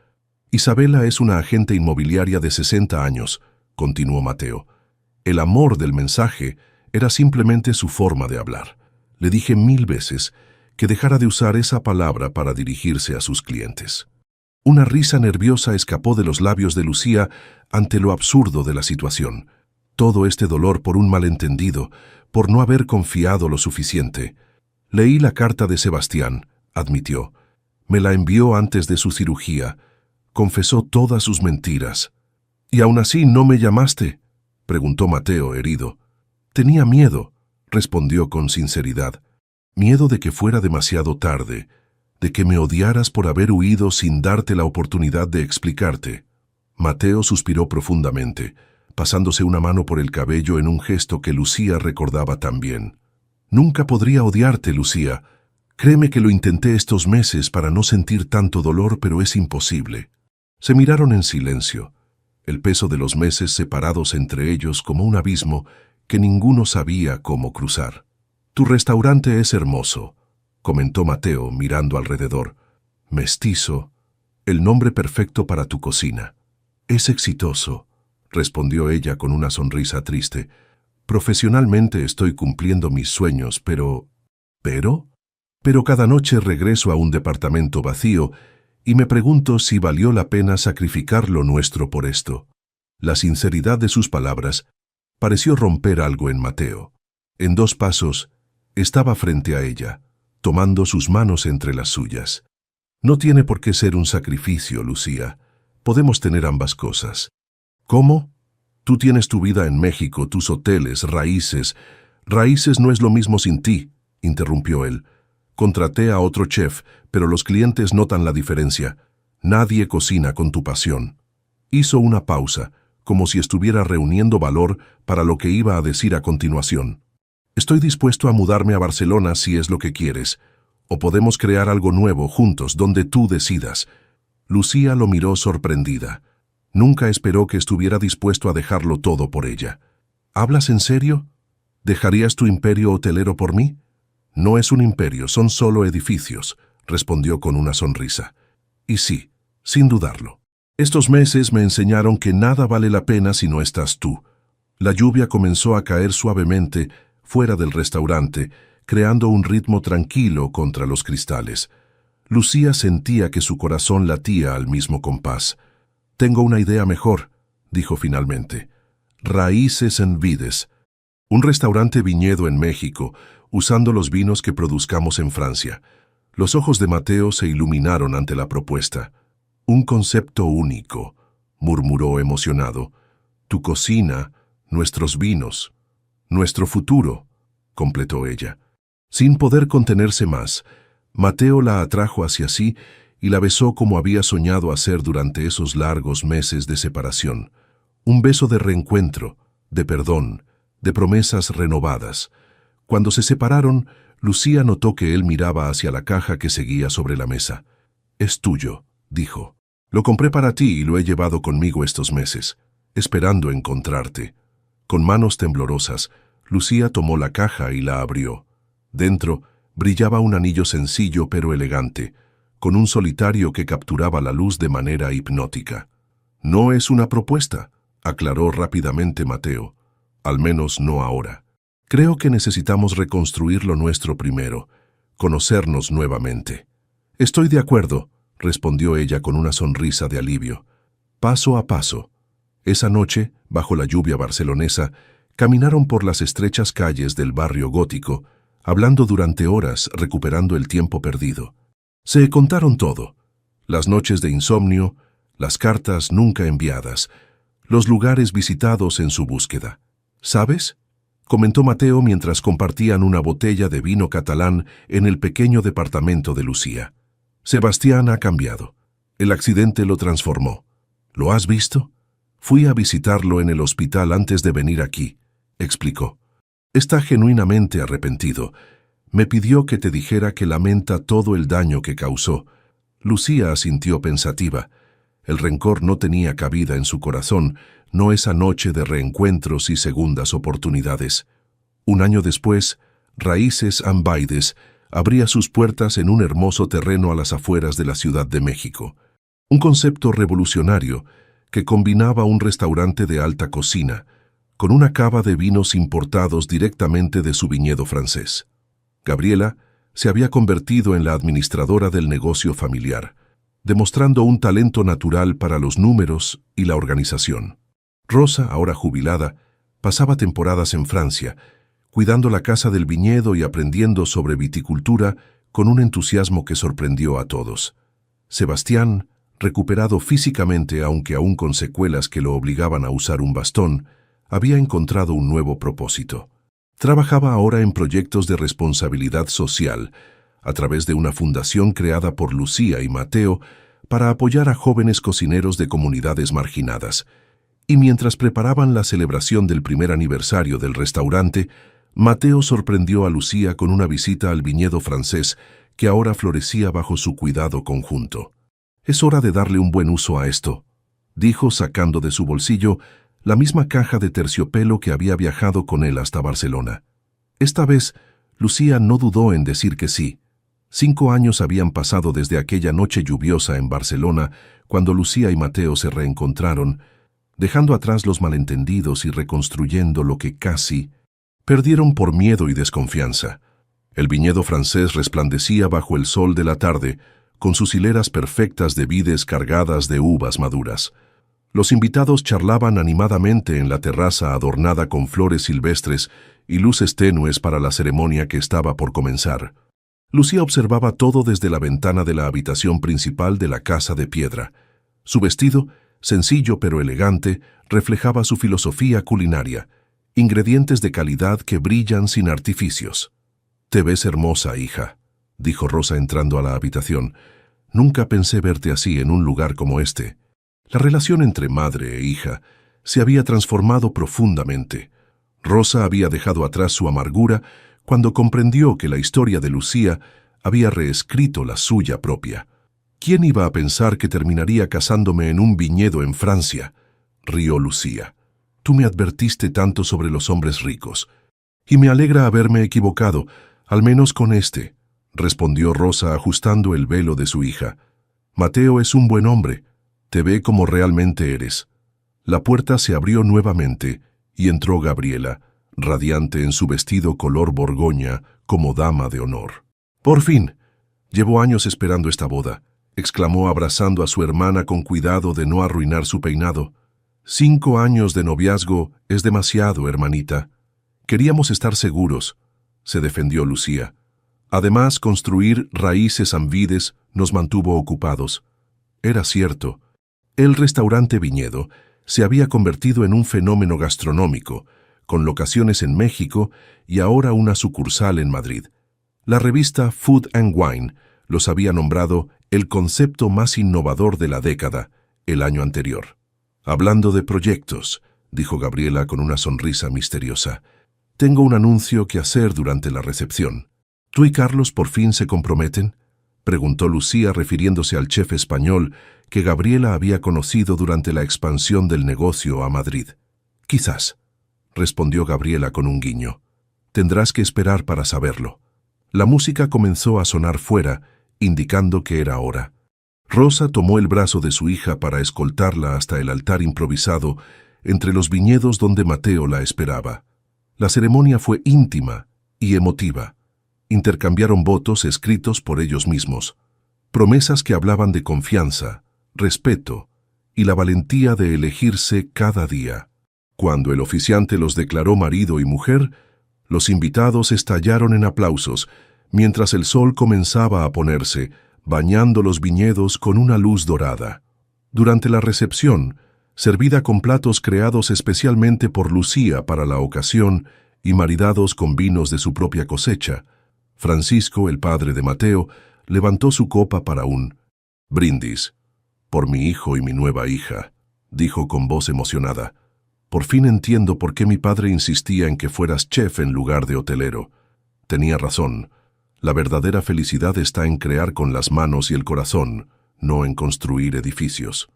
«Isabela es una agente inmobiliaria de 60 años», continuó Mateo. «El amor del mensaje era simplemente su forma de hablar. Le dije 1000 veces que dejara de usar esa palabra para dirigirse a sus clientes». Una risa nerviosa escapó de los labios de Lucía ante lo absurdo de la situación. Todo este dolor por un malentendido, por no haber confiado lo suficiente. «Leí la carta de Sebastián», admitió. «Me la envió antes de su cirugía. Confesó todas sus mentiras». «¿Y aún así no me llamaste?», preguntó Mateo, herido. «Tenía miedo», respondió con sinceridad. «Miedo de que fuera demasiado tarde, de que me odiaras por haber huido sin darte la oportunidad de explicarte». Mateo suspiró profundamente, pasándose una mano por el cabello en un gesto que Lucía recordaba tan bien. «Nunca podría odiarte, Lucía. Créeme que lo intenté estos meses para no sentir tanto dolor, pero es imposible». Se miraron en silencio, el peso de los meses separados entre ellos como un abismo que ninguno sabía cómo cruzar. «Tu restaurante es hermoso», comentó Mateo mirando alrededor. «Mestizo, el nombre perfecto para tu cocina». «Es exitoso», respondió ella con una sonrisa triste. «Profesionalmente estoy cumpliendo mis sueños, pero cada noche regreso a un departamento vacío y me pregunto si valió la pena sacrificar lo nuestro por esto». La sinceridad de sus palabras pareció romper algo en Mateo. En 2 pasos, estaba frente a ella, tomando sus manos entre las suyas. «No tiene por qué ser un sacrificio, Lucía. Podemos tener ambas cosas. ¿Cómo? Tú tienes tu vida en México, tus hoteles, raíces. Raíces no es lo mismo sin ti, interrumpió él. Contraté a otro chef, pero los clientes notan la diferencia. Nadie cocina con tu pasión. Hizo una pausa, como si estuviera reuniendo valor para lo que iba a decir a continuación. Estoy dispuesto a mudarme a Barcelona si es lo que quieres, o podemos crear algo nuevo juntos donde tú decidas. Lucía lo miró sorprendida. Nunca esperó que estuviera dispuesto a dejarlo todo por ella. ¿Hablas en serio? ¿Dejarías tu imperio hotelero por mí? No es un imperio, son solo edificios, respondió con una sonrisa. Y sí, sin dudarlo. Estos meses me enseñaron que nada vale la pena si no estás tú. La lluvia comenzó a caer suavemente fuera del restaurante, creando un ritmo tranquilo contra los cristales. Lucía sentía que su corazón latía al mismo compás. Tengo una idea mejor, dijo finalmente. Raíces en Vides. Un restaurante viñedo en México, usando los vinos que produzcamos en Francia. Los ojos de Mateo se iluminaron ante la propuesta. Un concepto único, murmuró emocionado. Tu cocina, nuestros vinos, nuestro futuro, completó ella. Sin poder contenerse más, Mateo la atrajo hacia sí y la besó como había soñado hacer durante esos largos meses de separación. Un beso de reencuentro, de perdón, de promesas renovadas. Cuando se separaron, Lucía notó que él miraba hacia la caja que seguía sobre la mesa. Es tuyo, dijo. Lo compré para ti y lo he llevado conmigo estos meses, esperando encontrarte. Con manos temblorosas, Lucía tomó la caja y la abrió. Dentro brillaba un anillo sencillo pero elegante, con un solitario que capturaba la luz de manera hipnótica. No es una propuesta, aclaró rápidamente Mateo. Al menos no ahora. Creo que necesitamos reconstruir lo nuestro primero, conocernos nuevamente. Estoy de acuerdo, respondió ella con una sonrisa de alivio. Paso a paso. Esa noche, bajo la lluvia barcelonesa, caminaron por las estrechas calles del barrio gótico, hablando durante horas, recuperando el tiempo perdido. Se contaron todo. Las noches de insomnio, las cartas nunca enviadas, los lugares visitados en su búsqueda. ¿Sabes?, comentó Mateo mientras compartían una botella de vino catalán en el pequeño departamento de Lucía. Sebastián ha cambiado. El accidente lo transformó. ¿Lo has visto? Fui a visitarlo en el hospital antes de venir aquí, explicó. Está genuinamente arrepentido. Me pidió que te dijera que lamenta todo el daño que causó. Lucía asintió pensativa. El rencor no tenía cabida en su corazón, no esa noche de reencuentros y segundas oportunidades. Un año después, Raíces en Vides abría sus puertas en un hermoso terreno a las afueras de la Ciudad de México. Un concepto revolucionario que combinaba un restaurante de alta cocina con una cava de vinos importados directamente de su viñedo francés. Gabriela se había convertido en la administradora del negocio familiar, demostrando un talento natural para los números y la organización. Rosa, ahora jubilada, pasaba temporadas en Francia, cuidando la casa del viñedo y aprendiendo sobre viticultura con un entusiasmo que sorprendió a todos. Sebastián, recuperado físicamente aunque aún con secuelas que lo obligaban a usar un bastón, había encontrado un nuevo propósito. Trabajaba ahora en proyectos de responsabilidad social, a través de una fundación creada por Lucía y Mateo para apoyar a jóvenes cocineros de comunidades marginadas. Y mientras preparaban la celebración del primer aniversario del restaurante, Mateo sorprendió a Lucía con una visita al viñedo francés que ahora florecía bajo su cuidado conjunto. «Es hora de darle un buen uso a esto», dijo sacando de su bolsillo la misma caja de terciopelo que había viajado con él hasta Barcelona. Esta vez, Lucía no dudó en decir que sí. 5 años habían pasado desde aquella noche lluviosa en Barcelona, cuando Lucía y Mateo se reencontraron, dejando atrás los malentendidos y reconstruyendo lo que casi perdieron por miedo y desconfianza. El viñedo francés resplandecía bajo el sol de la tarde, con sus hileras perfectas de vides cargadas de uvas maduras. Los invitados charlaban animadamente en la terraza adornada con flores silvestres y luces tenues para la ceremonia que estaba por comenzar. Lucía observaba todo desde la ventana de la habitación principal de la casa de piedra. Su vestido, sencillo pero elegante, reflejaba su filosofía culinaria, ingredientes de calidad que brillan sin artificios. «Te ves hermosa, hija», dijo Rosa entrando a la habitación. «Nunca pensé verte así en un lugar como este». La relación entre madre e hija se había transformado profundamente. Rosa había dejado atrás su amargura cuando comprendió que la historia de Lucía había reescrito la suya propia. «¿Quién iba a pensar que terminaría casándome en un viñedo en Francia?», rió Lucía. «Tú me advertiste tanto sobre los hombres ricos. Y me alegra haberme equivocado, al menos con este», respondió Rosa ajustando el velo de su hija. «Mateo es un buen hombre. Te ve como realmente eres». La puerta se abrió nuevamente y entró Gabriela, radiante en su vestido color borgoña como dama de honor. «Por fin. Llevo años esperando esta boda», exclamó abrazando a su hermana con cuidado de no arruinar su peinado. «5 años de noviazgo es demasiado, hermanita. Queríamos estar seguros», se defendió Lucía. «Además, construir Raíces Ambides nos mantuvo ocupados». Era cierto. El restaurante Viñedo se había convertido en un fenómeno gastronómico, con locaciones en México y ahora una sucursal en Madrid. La revista Food and Wine los había nombrado el concepto más innovador de la década, el año anterior. «Hablando de proyectos», dijo Gabriela con una sonrisa misteriosa, «tengo un anuncio que hacer durante la recepción». «¿Tú y Carlos por fin se comprometen?», preguntó Lucía refiriéndose al chef español que Gabriela había conocido durante la expansión del negocio a Madrid. «Quizás», respondió Gabriela con un guiño. «Tendrás que esperar para saberlo». La música comenzó a sonar fuera, indicando que era hora. Rosa tomó el brazo de su hija para escoltarla hasta el altar improvisado entre los viñedos donde Mateo la esperaba. La ceremonia fue íntima y emotiva. Intercambiaron votos escritos por ellos mismos, promesas que hablaban de confianza, respeto y la valentía de elegirse cada día. Cuando el oficiante los declaró marido y mujer, los invitados estallaron en aplausos, mientras el sol comenzaba a ponerse, bañando los viñedos con una luz dorada. Durante la recepción, servida con platos creados especialmente por Lucía para la ocasión y maridados con vinos de su propia cosecha, Francisco, el padre de Mateo, levantó su copa para un brindis. «Por mi hijo y mi nueva hija», dijo con voz emocionada. «Por fin entiendo por qué mi padre insistía en que fueras chef en lugar de hotelero. Tenía razón. La verdadera felicidad está en crear con las manos y el corazón, no en construir edificios».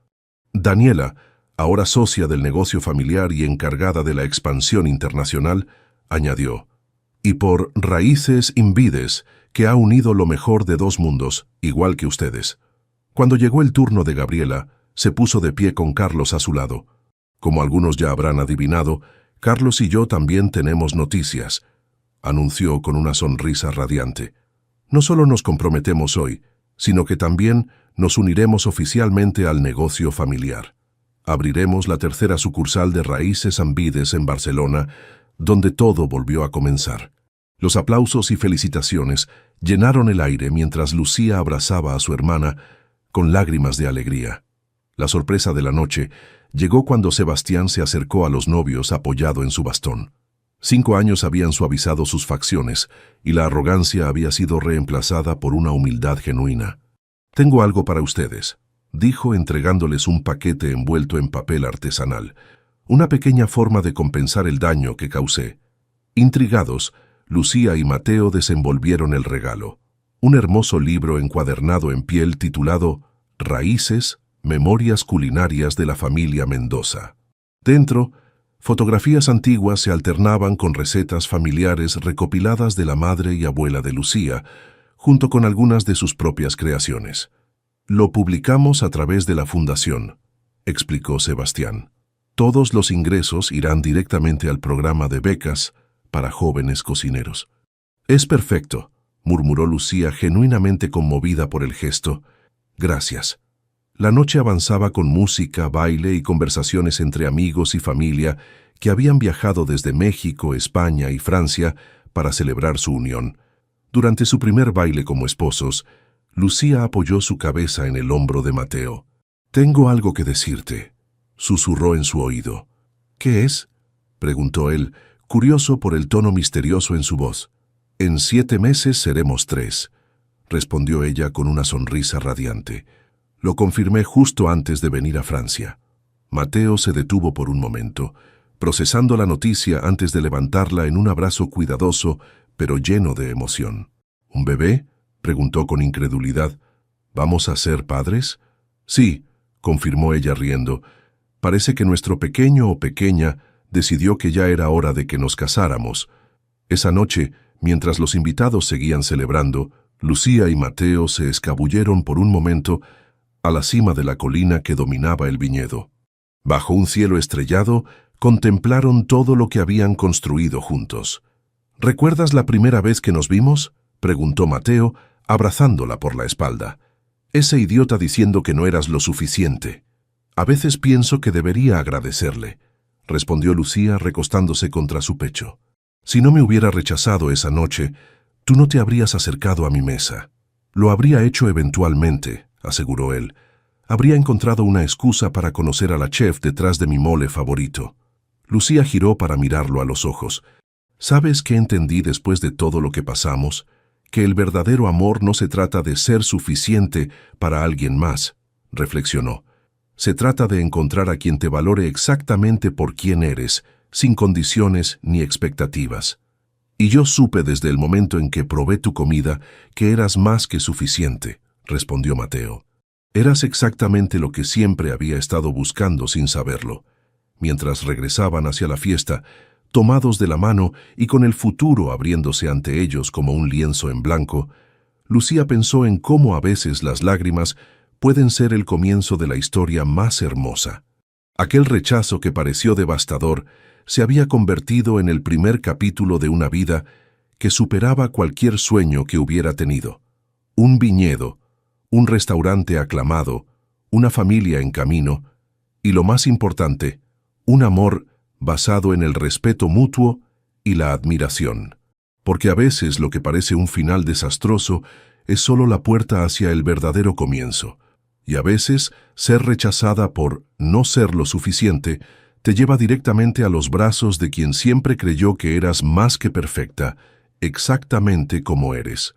Daniela, ahora socia del negocio familiar y encargada de la expansión internacional, añadió: «Y por Raíces Ambides, que ha unido lo mejor de 2 mundos, igual que ustedes». Cuando llegó el turno de Gabriela, se puso de pie con Carlos a su lado. «Como algunos ya habrán adivinado, Carlos y yo también tenemos noticias», anunció con una sonrisa radiante. «No solo nos comprometemos hoy, sino que también nos uniremos oficialmente al negocio familiar. Abriremos la 3ª sucursal de Raíces Ambides en Barcelona, donde todo volvió a comenzar». Los aplausos y felicitaciones llenaron el aire mientras Lucía abrazaba a su hermana con lágrimas de alegría. La sorpresa de la noche llegó cuando Sebastián se acercó a los novios apoyado en su bastón. 5 años habían suavizado sus facciones y la arrogancia había sido reemplazada por una humildad genuina. «Tengo algo para ustedes», dijo entregándoles un paquete envuelto en papel artesanal, «una pequeña forma de compensar el daño que causé». Intrigados, Lucía y Mateo desenvolvieron el regalo. Un hermoso libro encuadernado en piel titulado Raíces, Memorias Culinarias de la Familia Mendoza. Dentro, fotografías antiguas se alternaban con recetas familiares recopiladas de la madre y abuela de Lucía, junto con algunas de sus propias creaciones. «Lo publicamos a través de la fundación», explicó Sebastián. «Todos los ingresos irán directamente al programa de becas para jóvenes cocineros». «Es perfecto», murmuró Lucía genuinamente conmovida por el gesto. «Gracias». La noche avanzaba con música, baile y conversaciones entre amigos y familia que habían viajado desde México, España y Francia para celebrar su unión. Durante su primer baile como esposos, Lucía apoyó su cabeza en el hombro de Mateo. Tengo algo que decirte, susurró en su oído. ¿Qué es?, preguntó él, curioso por el tono misterioso en su voz. En 7 meses seremos 3, respondió ella con una sonrisa radiante. Lo confirmé justo antes de venir a Francia. Mateo se detuvo por un momento, procesando la noticia antes de levantarla en un abrazo cuidadoso, pero lleno de emoción. ¿Un bebé?, preguntó con incredulidad. ¿Vamos a ser padres? Sí, confirmó ella riendo. Parece que nuestro pequeño o pequeña decidió que ya era hora de que nos casáramos. Esa noche, mientras los invitados seguían celebrando, Lucía y Mateo se escabulleron por un momento a la cima de la colina que dominaba el viñedo. Bajo un cielo estrellado, contemplaron todo lo que habían construido juntos. ¿Recuerdas la primera vez que nos vimos?, preguntó Mateo, abrazándola por la espalda. Ese idiota diciendo que no eras lo suficiente. A veces pienso que debería agradecerle, respondió Lucía recostándose contra su pecho. Si no me hubiera rechazado esa noche, tú no te habrías acercado a mi mesa. Lo habría hecho eventualmente, aseguró él. Habría encontrado una excusa para conocer a la chef detrás de mi mole favorito. Lucía giró para mirarlo a los ojos. ¿Sabes qué entendí después de todo lo que pasamos? Que el verdadero amor no se trata de ser suficiente para alguien más, reflexionó. Se trata de encontrar a quien te valore exactamente por quién eres, sin condiciones ni expectativas. Y yo supe desde el momento en que probé tu comida que eras más que suficiente, respondió Mateo. Eras exactamente lo que siempre había estado buscando sin saberlo. Mientras regresaban hacia la fiesta, tomados de la mano y con el futuro abriéndose ante ellos como un lienzo en blanco, Lucía pensó en cómo a veces las lágrimas pueden ser el comienzo de la historia más hermosa. Aquel rechazo que pareció devastador se había convertido en el primer capítulo de una vida que superaba cualquier sueño que hubiera tenido. Un viñedo, un restaurante aclamado, una familia en camino y, lo más importante, un amor basado en el respeto mutuo y la admiración. Porque a veces lo que parece un final desastroso es solo la puerta hacia el verdadero comienzo. Y a veces, ser rechazada por no ser lo suficiente te lleva directamente a los brazos de quien siempre creyó que eras más que perfecta, exactamente como eres.